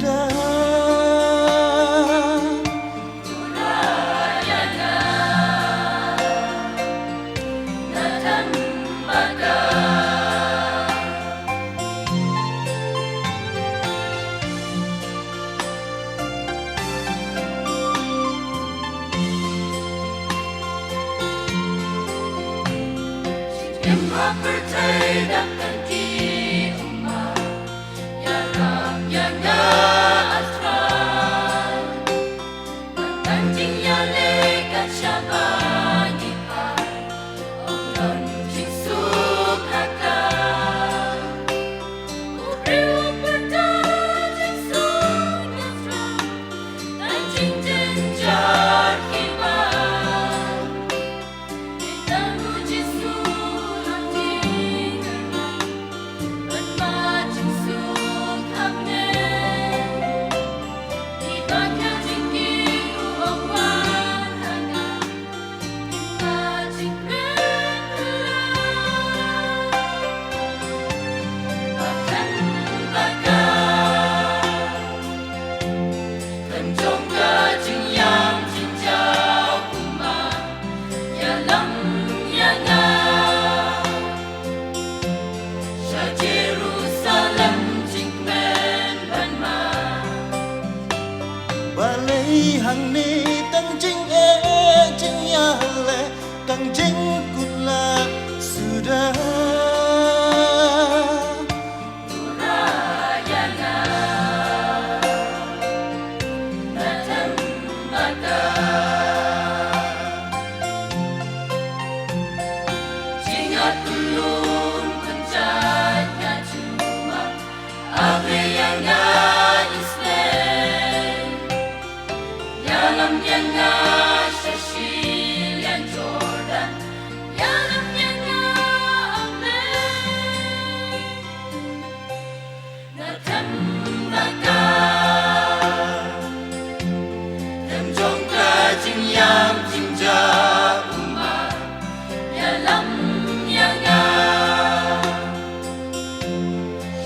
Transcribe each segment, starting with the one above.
Yang mempercayakan di umat Ya Rab ya Asran Tanjing ya lekat syabani hai Orang jing sukhakan Ubriu bertajing sunasran Tanjing jenjar kibar Kita uji Balai hang ni tang jing jing ya le tang jing kutla sudah Urayana datang mata Jingat ulun pencatnya cuma Agriyana Yalam yana Shashilian Jordan Yalam yana Amen Natambaka Temjongka Jingyam Jingja Umar Yalam yana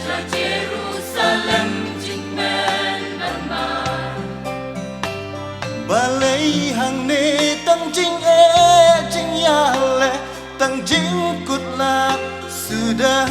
Shah Jerusalem Jingmen Barmar Balai hang ni tang jing jing ya le tang jing kutla sudah